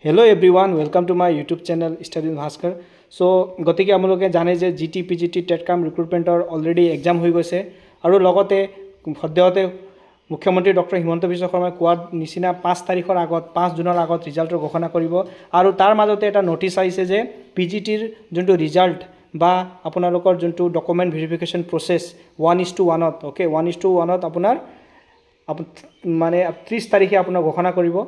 Hello everyone, welcome to my YouTube channel Study with Bhaskar. So গতিকে আপোনালোকে জানে যে জিটি পিজিটি টেটকাম ৰিক্ৰুটমেণ্টৰ অলৰেডি এক্সাম হৈ গৈছে আৰু লগতে সদ্যহতে মুখ্যমন্ত্ৰী ডক্টৰ হিমন্ত বিশ্ব শৰ্মাই কোৱাৰ নিচিনা 5 তাৰিখৰ আগত 5 জুনৰ আগত ৰিজাল্টৰ ঘোষণা কৰিব আৰু তাৰ মাজতে এটা নোটিছ আহিছে যে পিজিটিৰ যোনটো ৰিজাল্ট বা আপোনালোকৰ যোনটো ডকুমেণ্ট ভেৰিফিকেশ্যন প্ৰচেছ 1:1 ওকে 1:1 আপোনাৰ মানে 30 তাৰিখে আপোনাৰ ঘোষণা কৰিব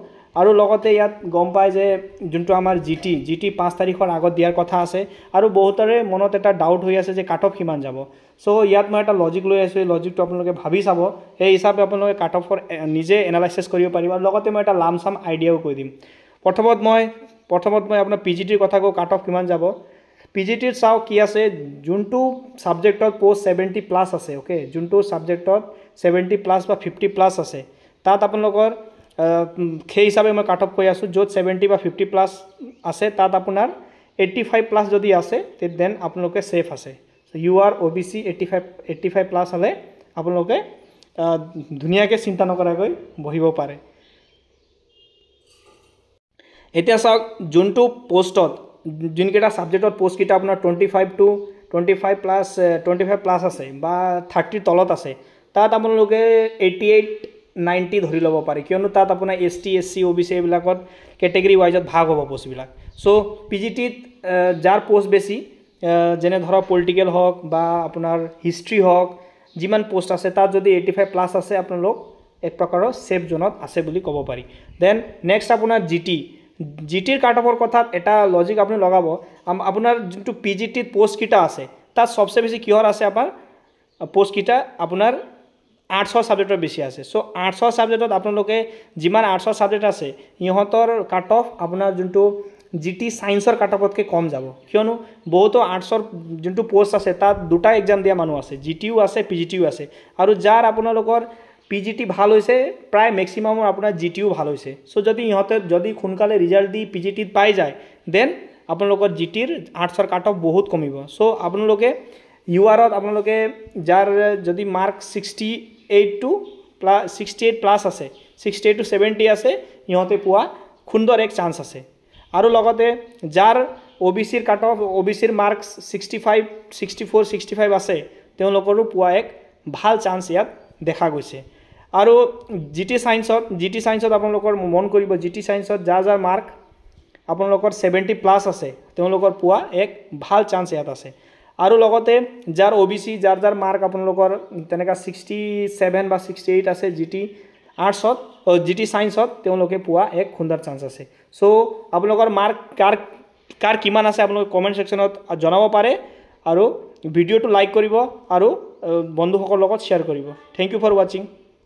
আৰু লগতে ইয়াত গম পায় যে যোনটো আমাৰ জিটি 5 তাৰিখৰ আগত দিয়াৰ কথা আছে আৰু বহুতৰে মনত এটা ডাউট হৈ আছে যে কাট অফ কিমান যাব সো ইয়াত মই এটা লজিক লৈ আছো এই লজিকটো আপোনালোকে ভাবি চাব এই হিচাপে আপোনালোকে কাট অফৰ নিজে এনালাইসিস কৰিব পাৰিব আৰু লগতে মই এটা লামসাম আইডিয়াও কৈ দিম প্ৰথমত মই আপোনাৰ পিজিটিৰ কথা কও কাট অফ কিমান যাব পিজিটিৰ চাও কি আছে যোনটো সাবজেক্টত পোষ্ট 70 প্লাস আছে ওকে যোনটো সাবজেক্টত 70 প্লাস বা 50 প্লাস আছে তাত আপোনালোকৰ সেই হিসাবে মই কাট অফ কৈ আছো যত 70 বা 50 প্লাস আছে তাত আপোনাৰ 85 প্লাস যদি আছে তে দেন আপোনালোকে সেফ আছে so you are OBC 85 plus হলে আপোনালোকে ধুনিয়াকে চিন্তা নকৰাকৈ বহিব পাৰে এতিয়া চাওক যোনটো পোষ্টত जिनकेटा সাবজেক্টত পোষ্ট কিটা আপোনাৰ 25 প্লাস আছে বা 30 তলত আছে তাত আপোনালোকে 88 90 ধৰি লব পাৰে কিয়নো তাত আপোনাৰ এসটি এসসি ওবিসি বিলাকত ক্যাটাগৰি ওয়াইজত ভাগ হ'ব পোষ্ট বিলাক সো পিজিটি যাৰ পোষ্ট বেছি যেনে ধৰা পলিটিক্যাল হক বা আপোনাৰ হিষ্ট্ৰি হক যিমান পোষ্ট আছে তাত যদি 85 প্লাস আছে আপোনালোক এক প্ৰকাৰৰ সেফ জোনত আছে বুলি ক'ব পাৰি দেন নেক্সট আপোনাৰ জিটিৰ কাট অফৰ কথা এটা লজিক আপুনি লগাব আপোনাৰ যোনটো পিজিটিত পোষ্ট কিটা আছে তাত সবচে বেছি কিহৰ আছে আপোনাৰ পোষ্ট কিটা আপোনাৰ 800 সাবজেক্টৰ বেছি আছে সো 800 সাবজেক্টত আপোনালোকে যিমান 800 সাবজেক্ট আছে ইহঁতৰ কাট অফ আপোনাৰ যোনটো জিটি সায়েন্সৰ কাট অফতকে কম যাব কিয়নো বহুত 800 যোনটো পোষ্ট আছে তাত দুটা এক্সাম দিয়া মানুহ আছে জিটিও আছে পিজিটিও আছে আৰু যাৰ আপোনালোকৰ পিজিটি ভাল হৈছে প্ৰায় ম্যাক্সিমাম আপোনাৰ জিটিও ভাল হৈছে সো যদি খুনকালে ৰিজাল্ট দি পিজিটিত পাই যায় দেন আপোনালোকৰ জিটিৰ 800 কাট অফ বহুত কমিব সো আপোনালোকে ইউআৰত আপোনালোকে যাৰ যদি মাৰ্ক 68 প্লাস আছে 68 to 70 আছে ইহঁতে পোৱা খুন্দৰ এক চান্স আছে আৰু লগতে যাৰ ওবিসিৰ কাট অফ ওবিসিৰ মাৰ্ক 64 65 আছে তেওঁলোকৰো পোৱা এক ভাল চান্স ইয়াত দেখা গৈছে আৰু জিটি সায়েন্সত আপোনালোকৰ মন কৰিব জিটি সায়েন্সত যাৰ মাৰ্ক আপোনালোকৰ 70 প্লাস আছে তেওঁলোকৰ পোৱা এক ভাল চান্স ইয়াত আছে আৰু লগতে যাৰ ওবিসি যাৰ মাৰ্ক আপোনালোকৰ তেনেকা 67 বা 68 আছে জিটি আৰ্টছত জিটি সায়েন্সত তেওঁলোকে পোৱা এক সুন্দৰ চান্স আছে সো আপোনালোকৰ মাৰ্ক কাৰ কিমান আছে আপোনালোকে কমেন্ট সেকশনত জনাব পাৰে আৰু ভিডিওটো লাইক কৰিব আৰু বন্ধুসকলৰ লগত শেয়াৰ কৰিব থ্যাংক ইউ ফৰ ওয়াচিং